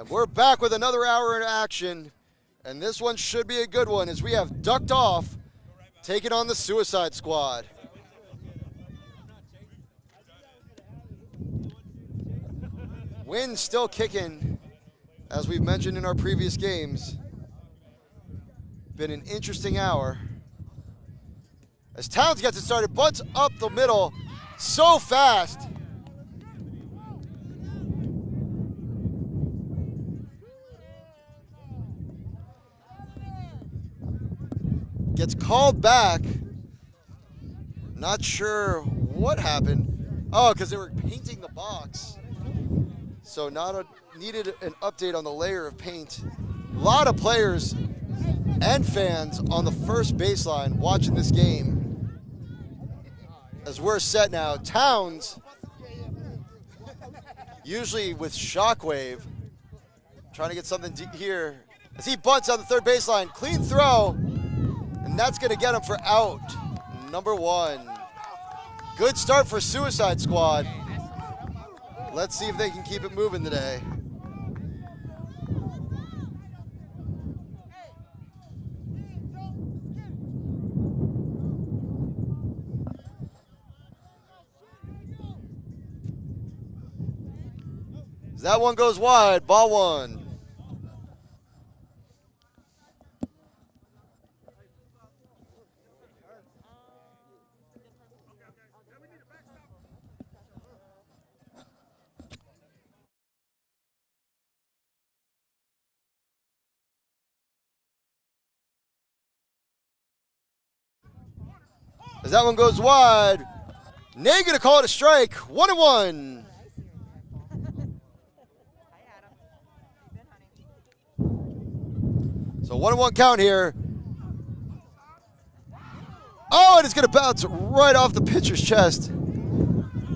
We're back with another hour in action, and this one should be a good one as we have Ducked Off taking on the Suicide Squad. Wind still kicking, as we've mentioned in our previous games. Been an interesting hour. As Towns gets it started, bunts up the middle so fast. Gets called back. Not sure what happened. Oh, because they were painting the box. So needed an update on the layer of paint. A lot of players and fans on the first baseline watching this game. As we're set now, Towns, usually with Shockwave, trying to get something here. As he bunts on the third baseline, clean throw. And that's going to get him for out number 1. Good start for Suicide Squad. Let's see if they can keep it moving today. As that one goes wide, ball 1. As that one goes wide, Nay gonna call it a strike. 1-1. So 1-1 count here. Oh, and it's gonna bounce right off the pitcher's chest.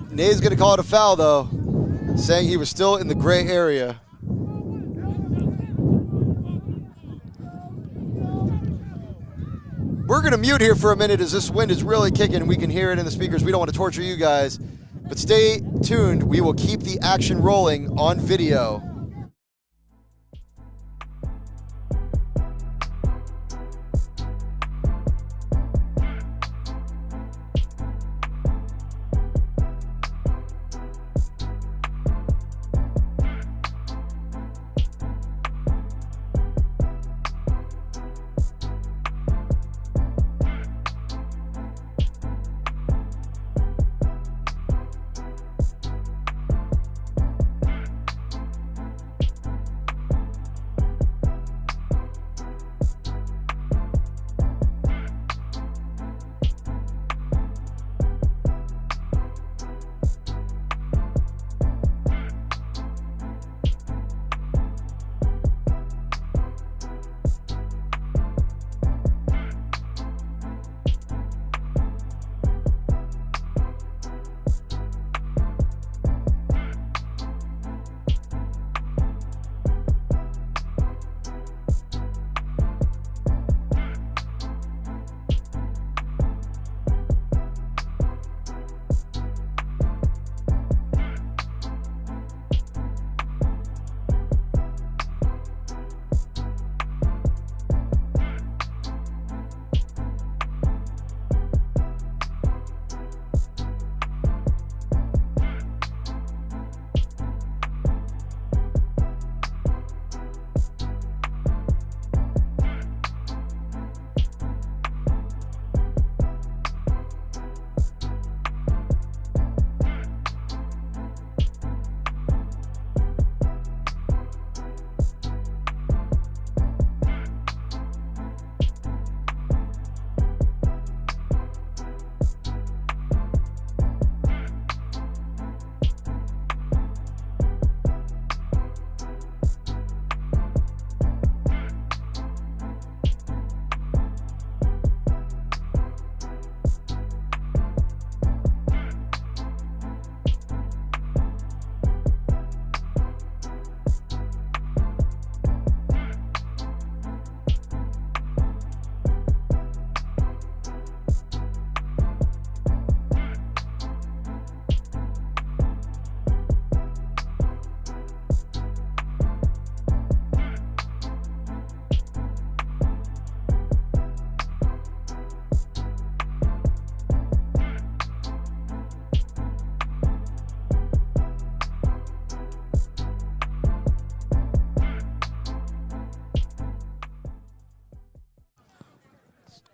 Nay's gonna call it a foul though, saying he was still in the gray area. We're going to mute here for a minute as this wind is really kicking. We can hear it in the speakers. We don't want to torture you guys. But stay tuned. We will keep the action rolling on video.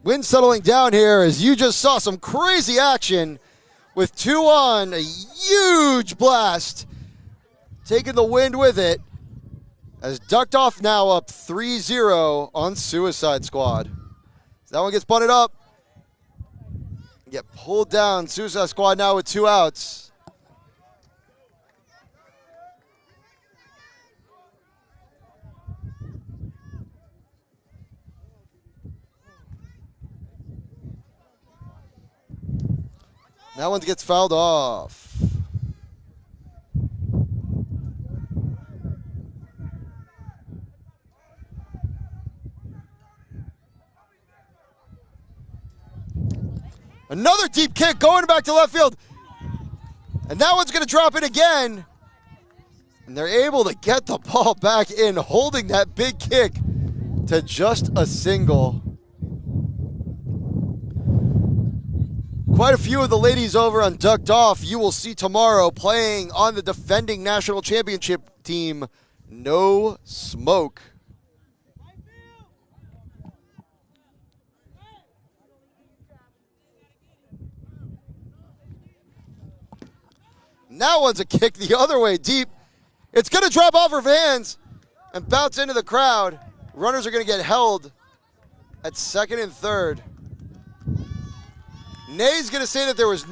Wind settling down here as you just saw some crazy action with 2 on. A huge blast taking the wind with it as Ducked Off now up 3-0 on Suicide Squad. That one gets bunted up. Get pulled down. Suicide Squad now with 2 outs. That one gets fouled off. Another deep kick going back to left field. And that one's going to drop in again. And they're able to get the ball back in, holding that big kick to just a single. Quite a few of the ladies over on Ducked Off you will see tomorrow playing on the defending national championship team, No Smoke. Now one's a kick the other way deep. It's going to drop off her hands and bounce into the crowd. Runners are going to get held at second and third. Nay's going to say that there was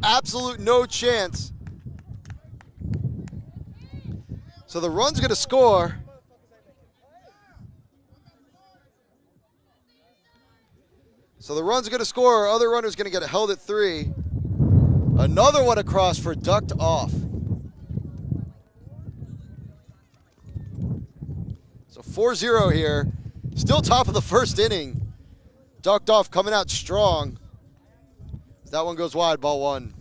absolute no chance. So the run's going to score. Other runner's going to get held at 3. Another one across for Ducked Off. So 4-0 here. Still top of the first inning. Ducked Off coming out strong. That one goes wide, ball 1.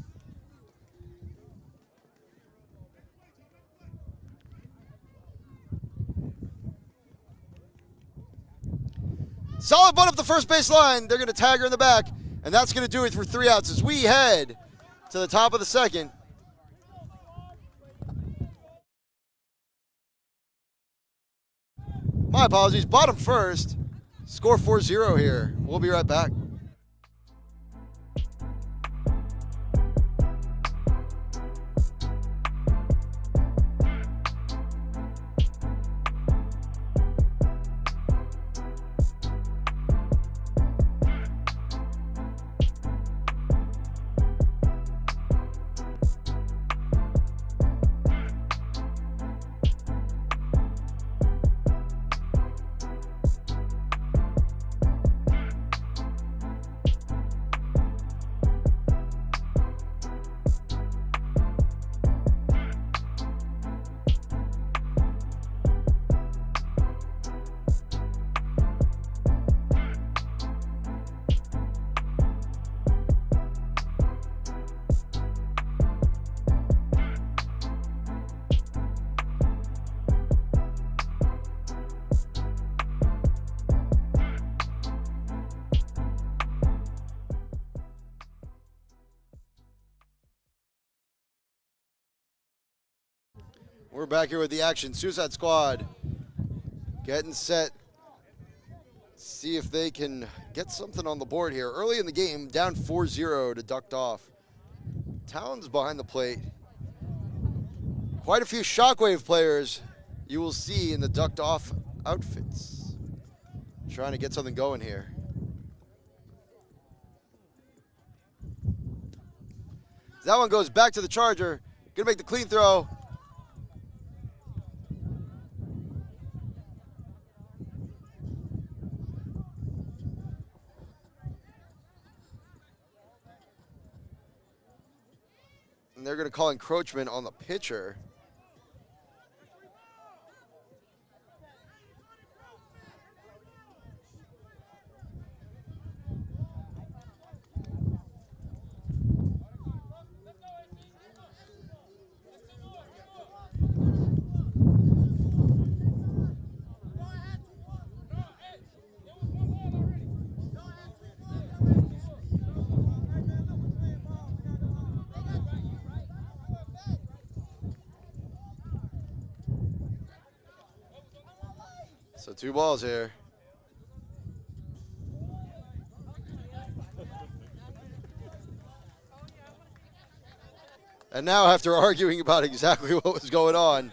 Solid bunt up the first base line. They're going to tag her in the back, and that's going to do it for 3 outs as we head to the top of the second. My apologies, bottom first. Score 4-0 here. We'll be right back. We're back here with the action. Suicide Squad getting set. See if they can get something on the board here. Early in the game, down 4-0 to Ducked Off. Towns behind the plate. Quite a few Shockwave players you will see in the Ducked Off outfits. Trying to get something going here. That one goes back to the Charger. Gonna make the clean throw. And they're going to call encroachment on the pitcher. So 2 balls here. And now after arguing about exactly what was going on,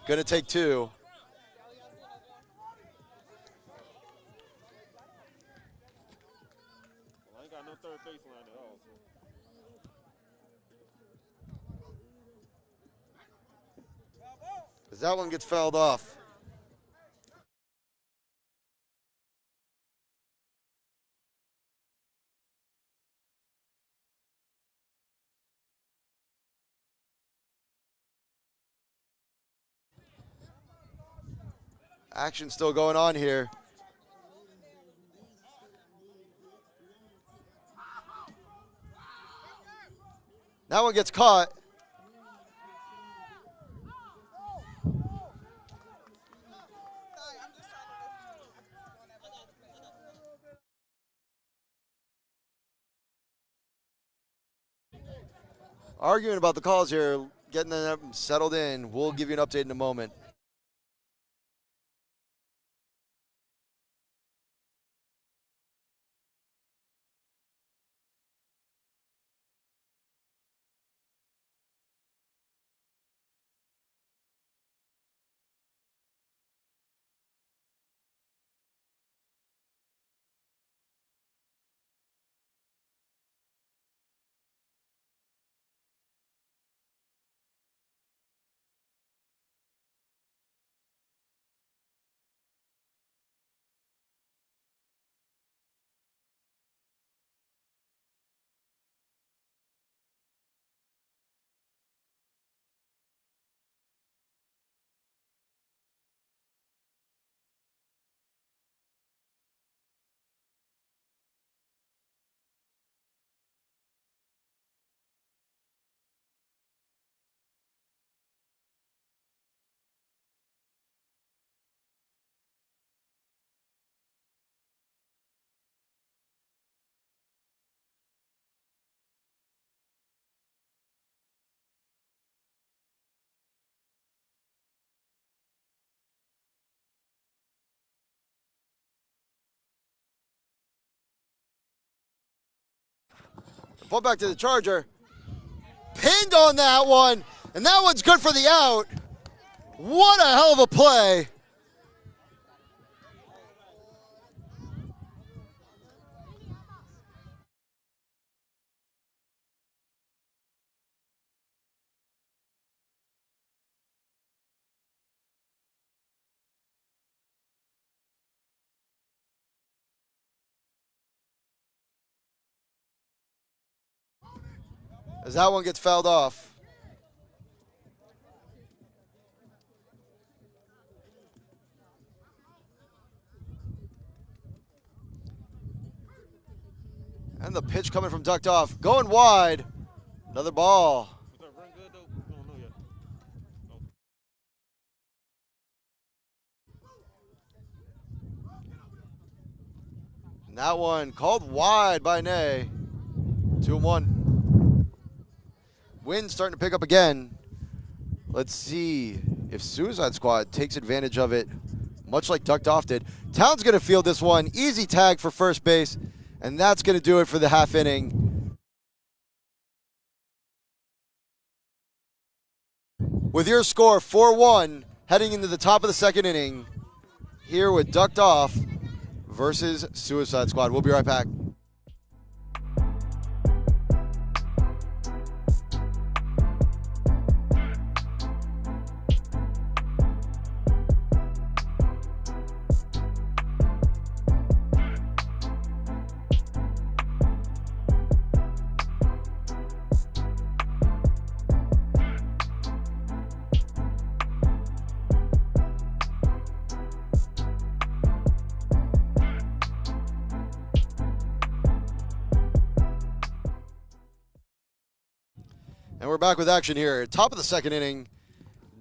going to take two. I ain't got no third baseline at all. Because that one gets fouled off. Action still going on here. That one gets caught. Arguing about the calls here, getting them settled in. We'll give you an update in a moment. Pull back to the Charger. Pinned on that one, and that one's good for the out. What a hell of a play. As that one gets fouled off. And the pitch coming from ducked off. Going wide. Another ball. Was that run good, though? We don't know yet. And that one called wide by Nay. 2-1. Wind starting to pick up again. Let's see if Suicide Squad takes advantage of it, much like ducked off did. Town's going to field this one. Easy tag for first base. And that's going to do it for the half inning. With your score 4-1, heading into the top of the second inning, here with Ducked Off versus Suicide Squad. We'll be right back. And we're back with action here. Top of the second inning.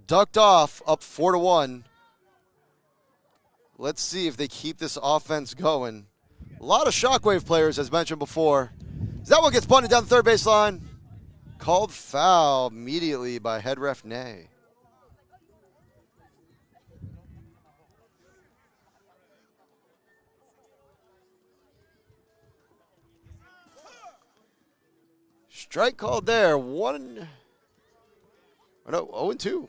Ducked Off up 4-1. Let's see if they keep this offense going. A lot of Shockwave players, as mentioned before. That one gets bunted down the third baseline. Called foul immediately by head ref Nay. Strike called there. 1-0 Oh, no, 0-2.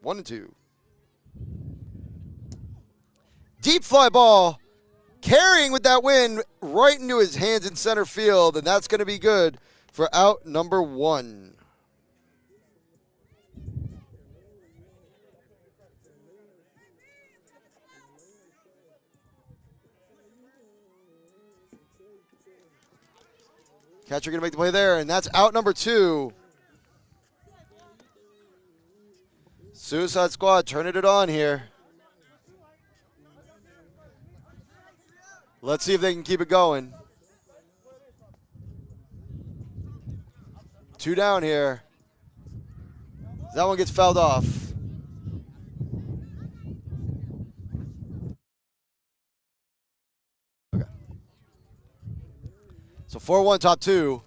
One and two. Deep fly ball, carrying with that win right into his hands in center field, and that's going to be good for out number one. Catcher going to make the play there, and that's out number two. Suicide Squad turning it on here. Let's see if they can keep it going. Two down here. That one gets fouled off. Okay. So 4-1 top two.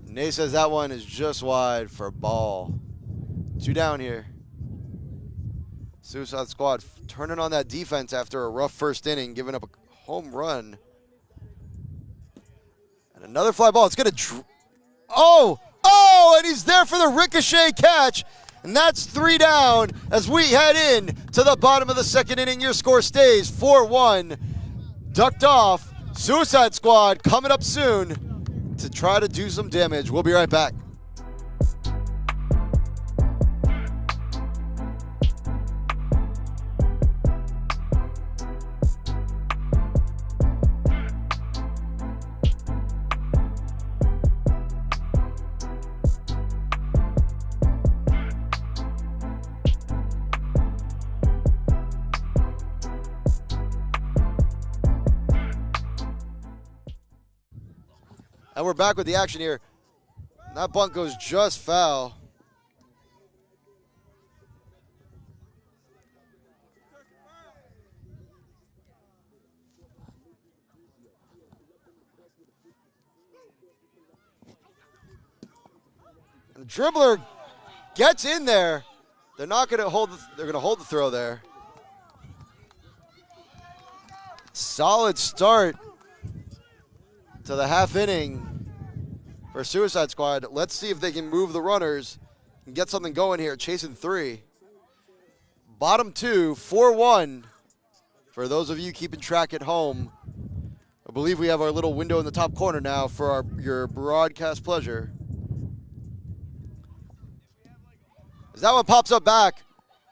Nate says that one is just wide for a ball. Two down here. Suicide Squad turning on that defense after a rough first inning, giving up a home run. And another fly ball. It's going to... and he's there for the ricochet catch. And that's three down as we head in to the bottom of the second inning. Your score stays 4-1. Ducked off. Suicide Squad coming up soon to try to do some damage. We'll be right back. And we're back with the action here. That bunt goes just foul. And the dribbler gets in there. They're not going to hold. They're going to hold the throw there. Solid start to the half inning for Suicide Squad. Let's see if they can move the runners and get something going here. Chasing three. Bottom two, 4-1. For those of you keeping track at home, I believe we have our little window in the top corner now for your broadcast pleasure. As that one pops up back,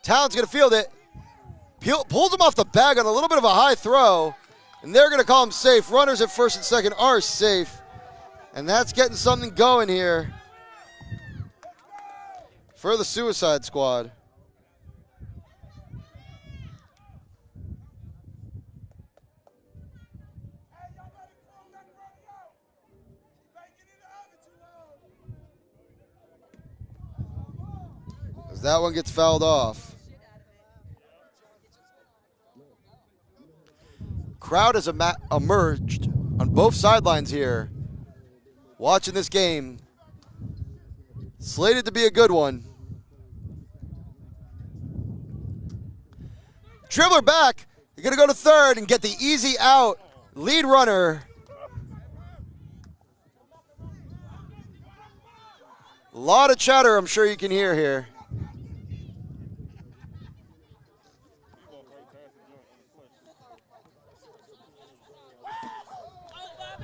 Towns going to field it. Pulls him off the bag on a little bit of a high throw, and they're going to call him safe. Runners at first and second are safe. And that's getting something going here for the Suicide Squad. As that one gets fouled off. Crowd has emerged on both sidelines here, watching this game. Slated to be a good one. Dribbler back. You're going to go to third and get the easy out. Lead runner. A lot of chatter I'm sure you can hear here.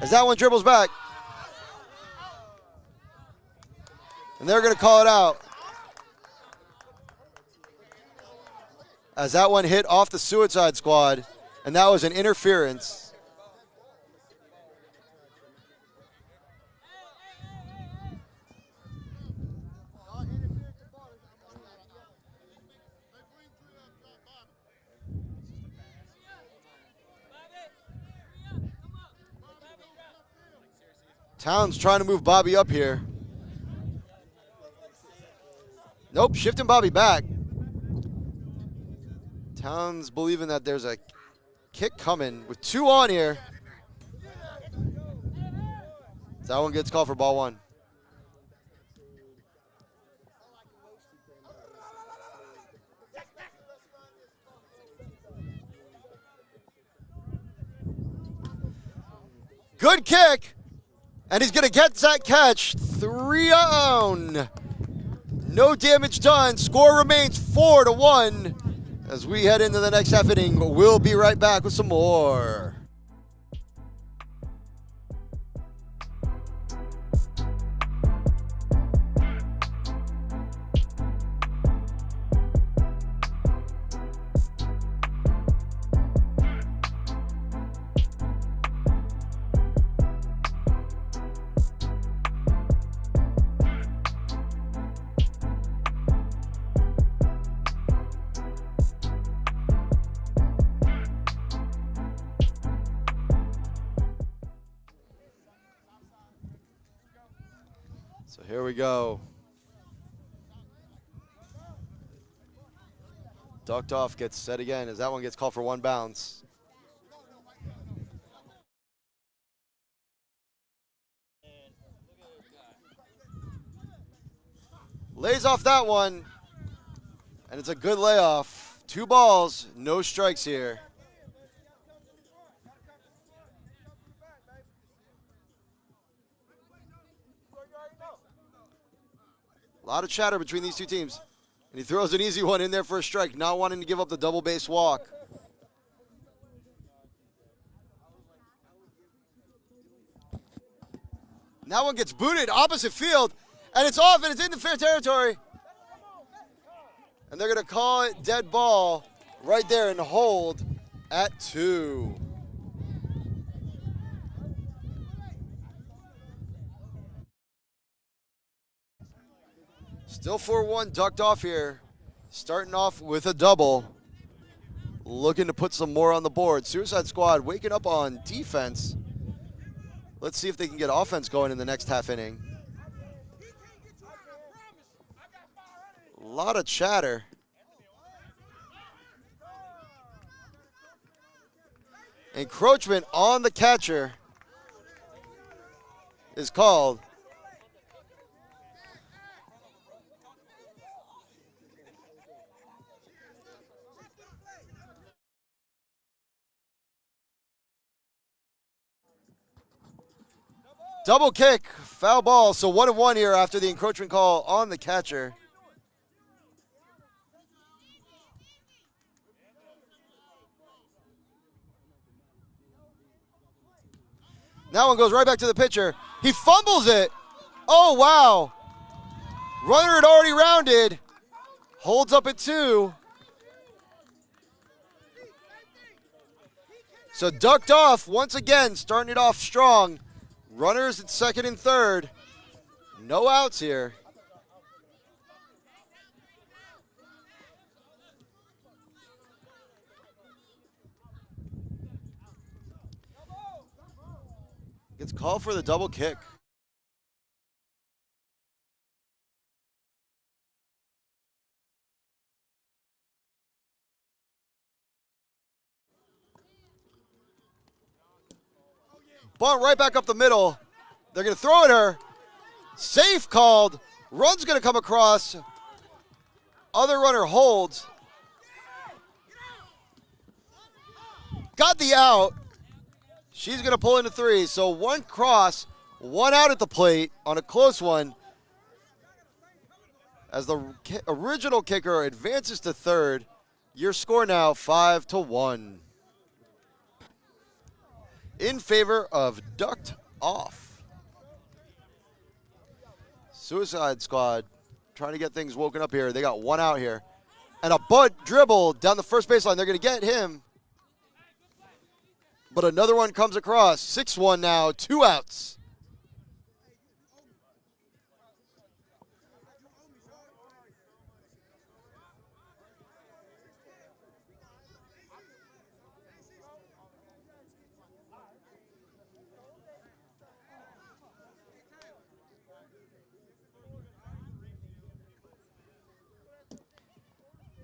As that one dribbles back. And they're going to call it out. As that one hit off the Suicide Squad, and that was an interference. Towns trying to move Bobby up here. Nope, shifting Bobby back. Towns believing that there's a kick coming with two on here. That one gets called for ball one. Good kick. And he's going to get that catch. 3 down. No damage done. Score remains 4-1. As we head into the next half inning, we'll be right back with some more. So here we go. Ducked off, gets set again as that one gets called for 1 bounce. Lays off that one, and it's a good layoff. 2 balls, no strikes here. A lot of chatter between these two teams. And he throws an easy one in there for a strike, not wanting to give up the double base walk. And that one gets booted opposite field, and it's off, and it's into fair territory. And they're going to call it dead ball right there and hold at 2. Still 4-1, ducked off here. Starting off with a double. Looking to put some more on the board. Suicide Squad waking up on defense. Let's see if they can get offense going in the next half inning. A lot of chatter. Encroachment on the catcher is called. Double kick, foul ball. So 1-1 here after the encroachment call on the catcher. That one goes right back to the pitcher. He fumbles it. Oh, wow. Runner had already rounded. Holds up at 2. So ducked off once again, starting it off strong. Runners at second and third. No outs here. Gets called for the double kick. Bunt right back up the middle. They're going to throw at her. Safe called. Run's going to come across. Other runner holds. Got the out. She's going to pull into 3. So 1 cross, 1 out at the plate on a close one. As the original kicker advances to third. Your score now 5-1. In favor of ducked off. Suicide Squad trying to get things woken up here. They got 1 out here. And a bunt dribble down the first baseline. They're going to get him. But another one comes across. 6-1 now, 2 outs.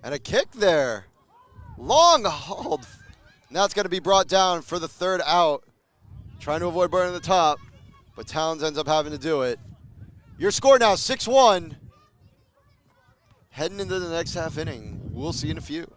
And a kick there. Long hauled. Now it's going to be brought down for the 3rd out. Trying to avoid burning the top. But Towns ends up having to do it. Your score now 6-1. Heading into the next half inning. We'll see you in a few.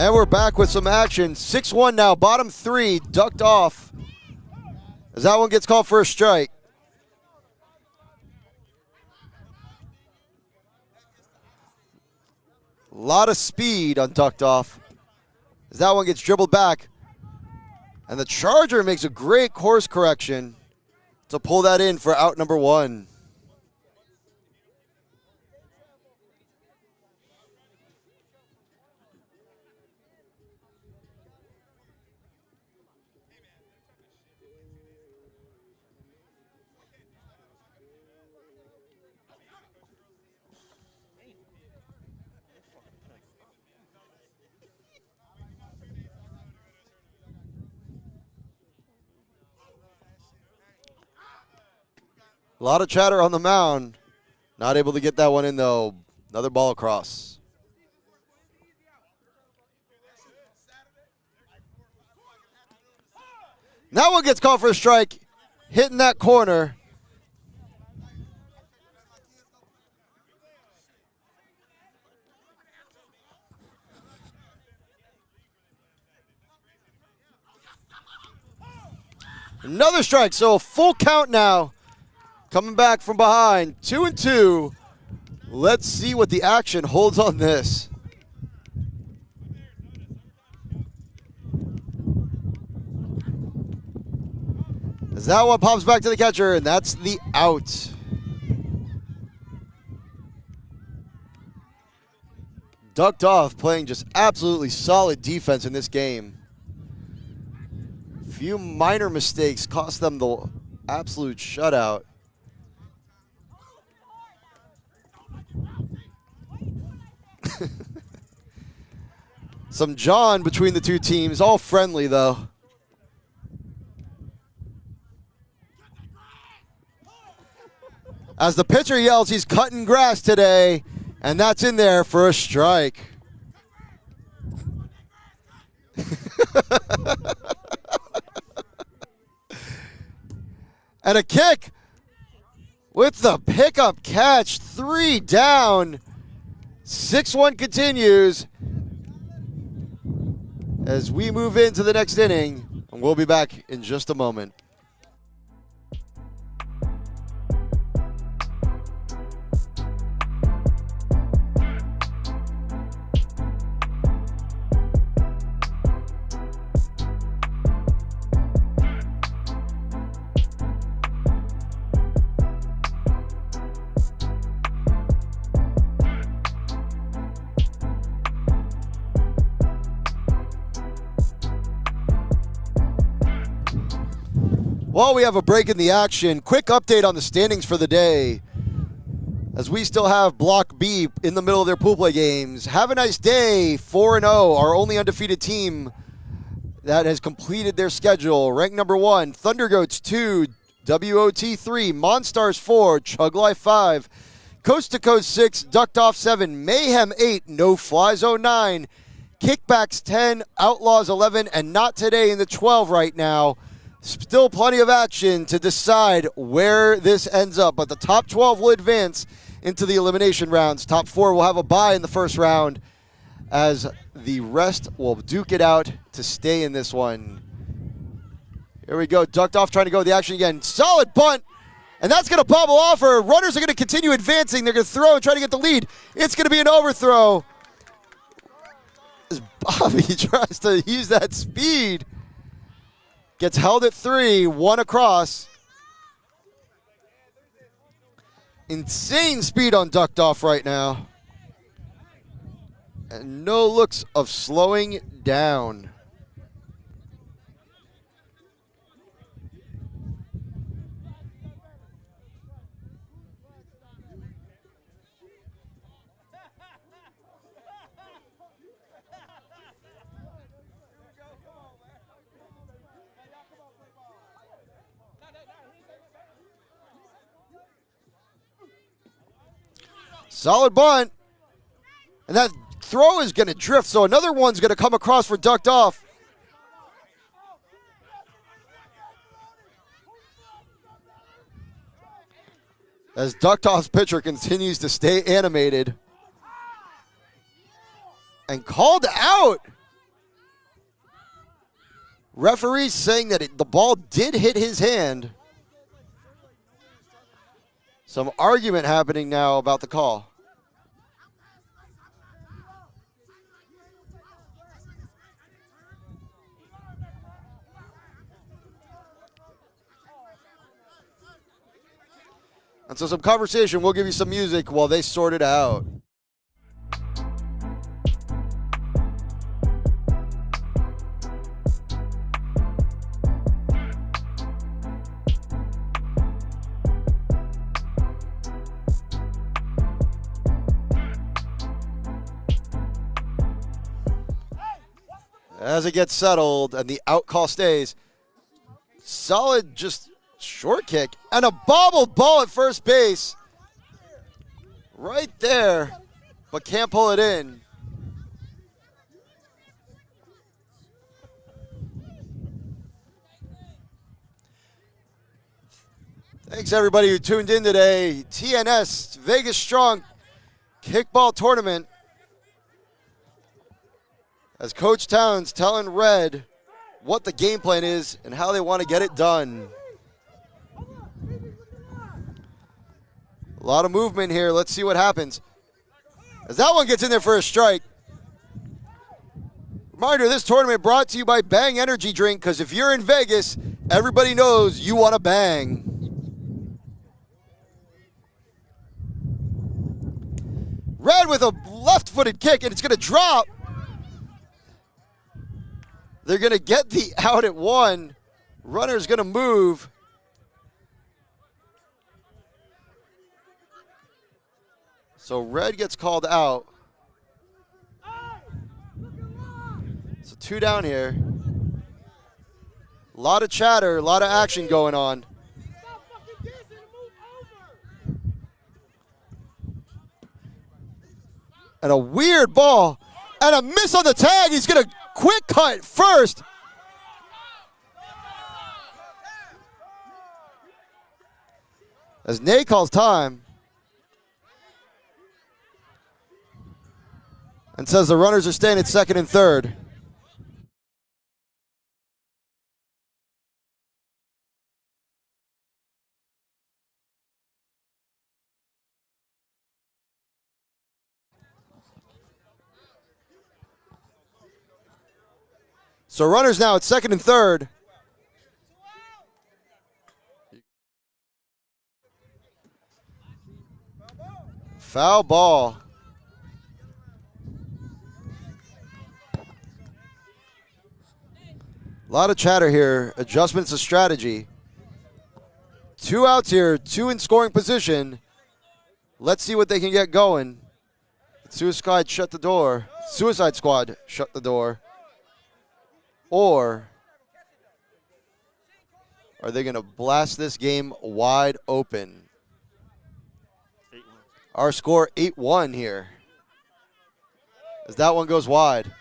And we're back with some action. 6-1 now, bottom three, ducked off. As that one gets called for a strike. A lot of speed on ducked off. As that one gets dribbled back. And the Charger makes a great course correction to pull that in for out number one. A lot of chatter on the mound. Not able to get that one in, though. Another ball across. That one gets called for a strike. Hitting that corner. Another strike, so a full count now. Coming back from behind, 2-2. Let's see what the action holds on this. As that one pops back to the catcher, and that's the out. Ducked off, playing just absolutely solid defense in this game. Few minor mistakes cost them the absolute shutout. Some John between the two teams, all friendly though. As the pitcher yells, he's cutting grass today, and that's in there for a strike. And a kick with the pickup catch, 3 down. 6-1 continues as we move into the next inning, and we'll be back in just a moment. While we have a break in the action, quick update on the standings for the day. As we still have Block B in the middle of their pool play games. Have a nice day, 4-0, our only undefeated team that has completed their schedule. Ranked number 1, Thundergoats 2, WOT 3, Monstars 4, Chug Life 5, Coast to Coast 6, Ducked Off 7, Mayhem 8, No Fly Zone 9, Kickbacks 10, Outlaws 11, and Not Today in the 12 right now. Still plenty of action to decide where this ends up, but the top 12 will advance into the elimination rounds. Top 4 will have a bye in the first round, as the rest will duke it out to stay in this one. Here we go, Ducked Off trying to go with the action again. Solid bunt, and that's going to bobble off. Or runners are going to continue advancing. They're going to throw and try to get the lead. It's going to be an overthrow as Bobby tries to use that speed. Gets held at 3, 1 across. Insane speed on Ducked Off right now. And no looks of slowing down. Solid bunt. And that throw is going to drift, so another one's going to come across for Ducked Off. As Ducked Off's pitcher continues to stay animated. And called out. Referee saying that the ball did hit his hand. Some argument happening now about the call. And so some conversation. We'll give you some music while they sort it out. As it gets settled and the out call stays, solid just short kick and a bobbled ball at first base. Right there, but can't pull it in. Thanks everybody who tuned in today. TNS Vegas Strong Kickball Tournament. As Coach Towns telling Red what the game plan is and how they want to get it done. A lot of movement here. Let's see what happens. As that one gets in there for a strike. Reminder, this tournament brought to you by Bang Energy Drink, because if you're in Vegas, everybody knows you want to bang. Red with a left-footed kick, and it's going to drop. They're going to get the out at one. Runner's going to move. So Red gets called out. So 2 down here. A lot of chatter, a lot of action going on. And a weird ball. And a miss on the tag. He's going to quick cut first. As Nate calls time. And says the runners are staying at second and third. So runners now at second and third. Foul ball. A lot of chatter here. Adjustments of strategy. 2 outs here, 2 in scoring position. Let's see what they can get going. Suicide shut the door. Suicide Squad shut the door. Or are they going to blast this game wide open? 8-1. Our score 8-1 here. As that one goes wide.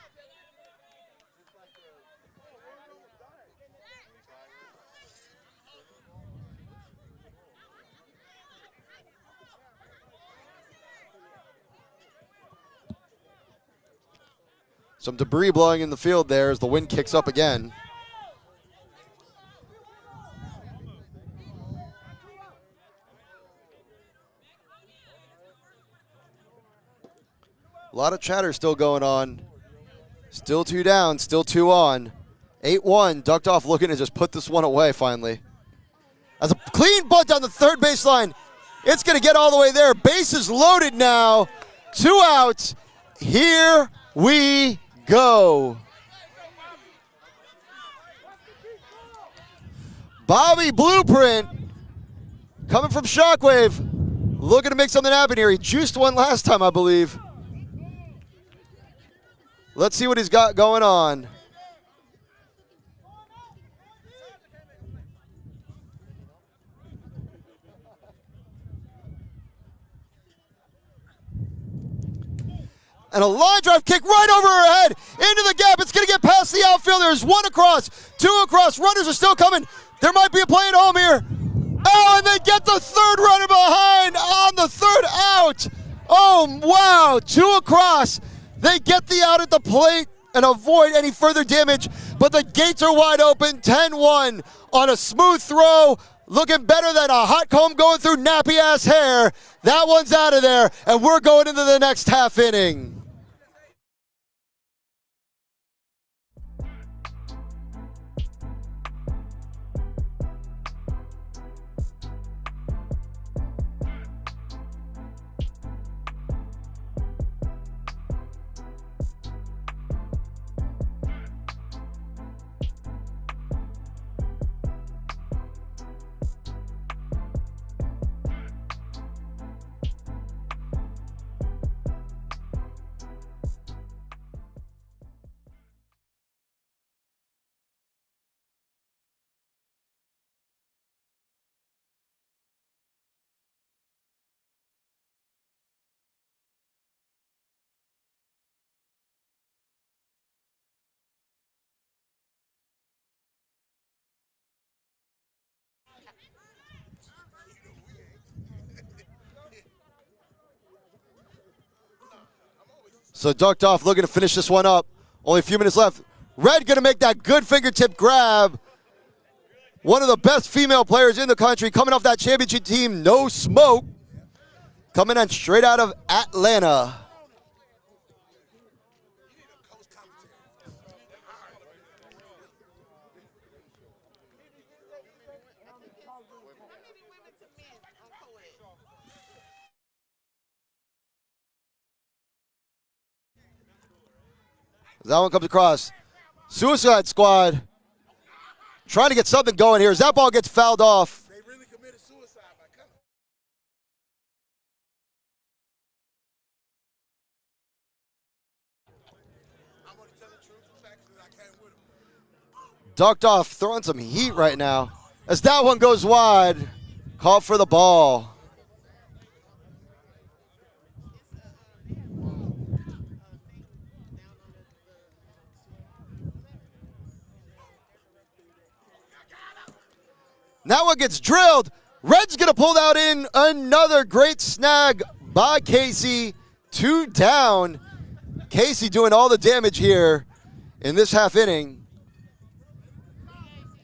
Some debris blowing in the field there as the wind kicks up again. A lot of chatter still going on. Still 2 down, still 2 on. 8-1, ducked off looking to just put this one away finally. As a clean bunt down the third baseline. It's going to get all the way there. Bases loaded now. 2 outs. Here we go. Bobby Blueprint coming from Shockwave, looking to make something happen here. He juiced one last time, I believe. Let's see what he's got going on. And a line drive kick right over her head into the gap. It's going to get past the outfielders. 1 across, 2 across. Runners are still coming. There might be a play at home here. Oh, and they get the third runner behind on the third out. Oh, wow. 2 across. They get the out at the plate. and avoid any further damage, but the gates are wide open. 10-1 on a smooth throw, looking better than a hot comb going through nappy-ass hair. That one's out of there, and we're going into the next half inning. So ducked off, looking to finish this one up. Only a few minutes left. Red going to make that good fingertip grab. One of the best female players in the country, coming off that championship team, No Smoke. Coming in straight out of Atlanta. As that one comes across. Suicide Squad trying to get something going here as that ball gets fouled off. They really committed suicide by coming. I'm going to tell the truth and facts because I came with them. Ducked off, throwing some heat right now. As that one goes wide, call for the ball. That one gets drilled. Red's going to pull out in another great snag by Casey. 2 down. Casey doing all the damage here in this half inning.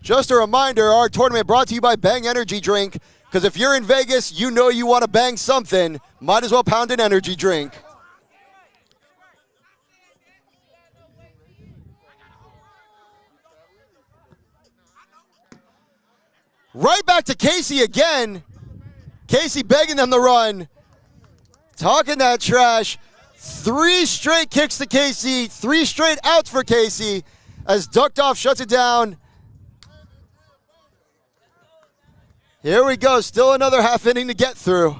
Just a reminder, our tournament brought to you by Bang Energy Drink, because if you're in Vegas, you know you want to bang something. Might as well pound an energy drink. Right back to Casey again. Casey begging them to run. Talking that trash. 3 straight kicks to Casey. 3 straight outs for Casey as Ducked Off shuts it down. Here we go. Still another half inning to get through.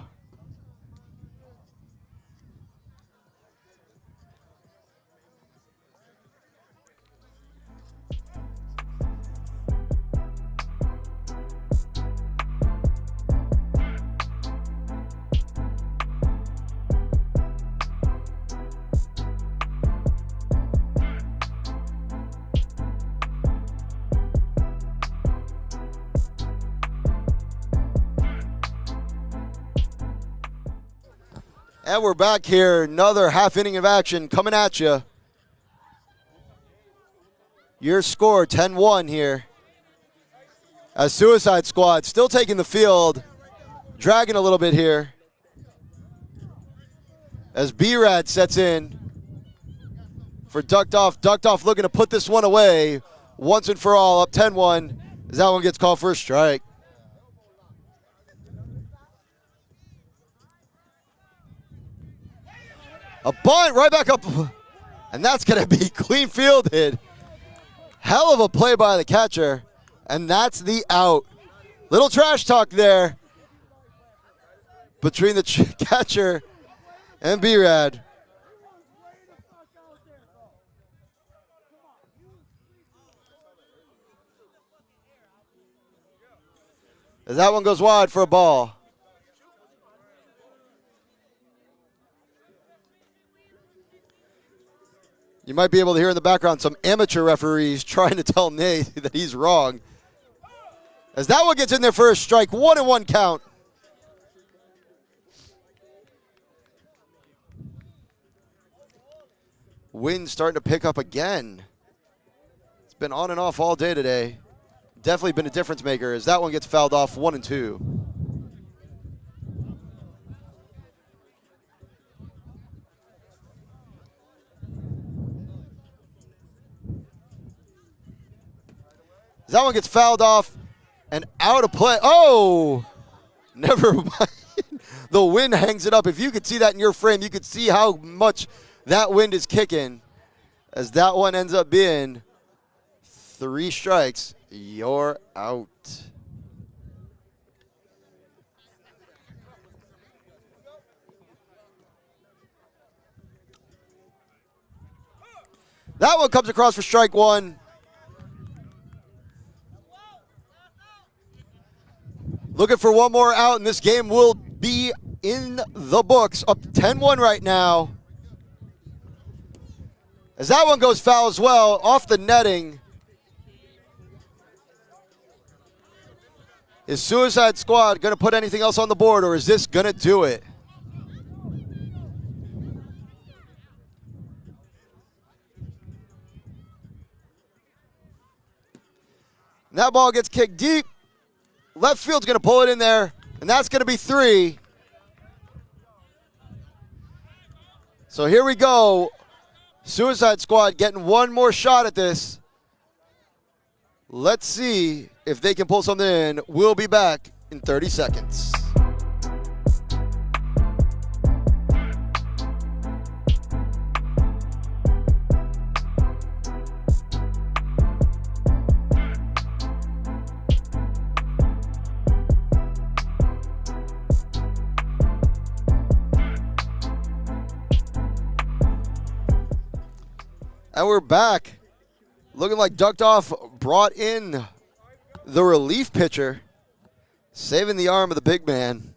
And we're back here. Another half inning of action coming at you. Your score, 10-1 here. As Suicide Squad still taking the field. Dragging a little bit here. As B-Rad sets in for Ducked Off. Ducked Off looking to put this one away once and for all. Up 10-1 as that one gets called for a strike. A bunt right back up, and that's going to be clean fielded. Hell of a play by the catcher, and that's the out. Little trash talk there between the catcher and B-Rad. As that one goes wide for a ball. You might be able to hear in the background some amateur referees trying to tell Nate that he's wrong. As that one gets in there for a strike, 1-1 count. Wind starting to pick up again. It's been on and off all day today. Definitely been a difference maker as that one gets fouled off 1-2. That one gets fouled off and out of play. Oh, never mind. The wind hangs it up. If you could see that in your frame, you could see how much that wind is kicking as that one ends up being 3 strikes. You're out. That one comes across for strike 1. Looking for one more out, and this game will be in the books. Up 10-1 right now. As that one goes foul as well, off the netting. Is Suicide Squad going to put anything else on the board, or is this going to do it? And that ball gets kicked deep. Left field's going to pull it in there, and that's going to be 3. So here we go. Suicide Squad getting one more shot at this. Let's see if they can pull something in. We'll be back in 30 seconds. And we're back. Looking like Ducked Off brought in the relief pitcher, saving the arm of the big man,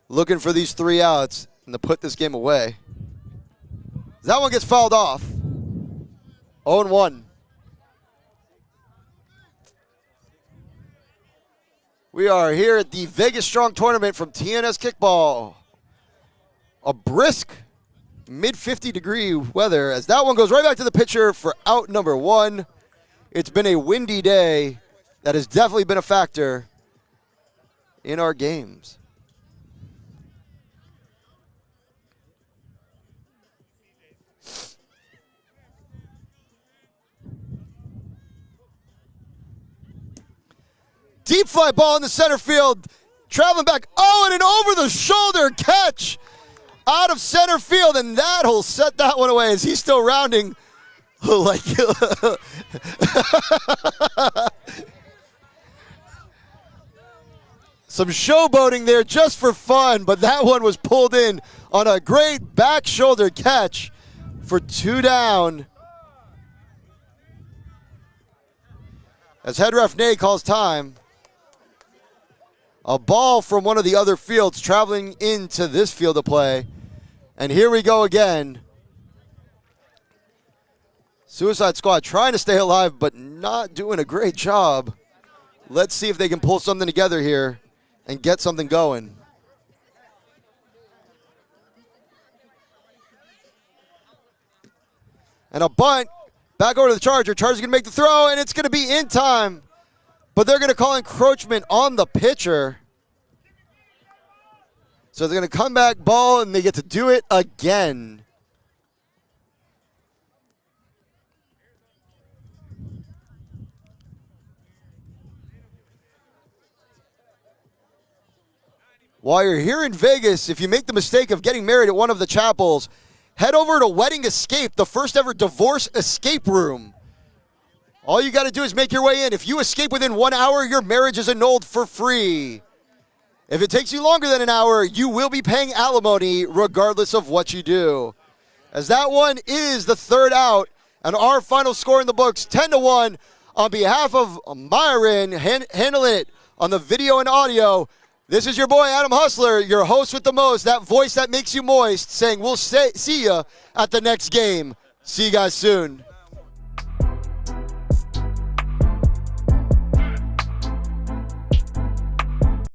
looking for these 3 outs and to put this game away. That one gets fouled off. 0-1. We are here at the Vegas Strong Tournament from TNS Kickball. A brisk mid-50 degree weather as that one goes right back to the pitcher for out number 1. It's been a windy day. That has definitely been a factor in our games. Deep fly ball in the center field. Traveling back. Oh, and an over-the-shoulder catch out of center field, and that'll set that one away as he's still rounding like some showboating there just for fun, but that one was pulled in on a great back shoulder catch for 2 down. As head ref Nate calls time. A ball from one of the other fields traveling into this field of play. And here we go again. Suicide Squad trying to stay alive, but not doing a great job. Let's see if they can pull something together here and get something going. And a bunt back over to the Charger. Charger's going to make the throw, and it's going to be in time. But they're going to call encroachment on the pitcher. So they're going to come back ball, and they get to do it again. While you're here in Vegas, if you make the mistake of getting married at one of the chapels, head over to Wedding Escape, the first ever divorce escape room. All you got to do is make your way in. If you escape within 1 hour, your marriage is annulled for free. If it takes you longer than an hour, you will be paying alimony regardless of what you do. As that one is the 3rd out, and our final score in the books, 10-1. On behalf of Myron, handling it on the video and audio, this is your boy Adam Hustler, your host with the most, that voice that makes you moist, saying we'll see you at the next game. See you guys soon.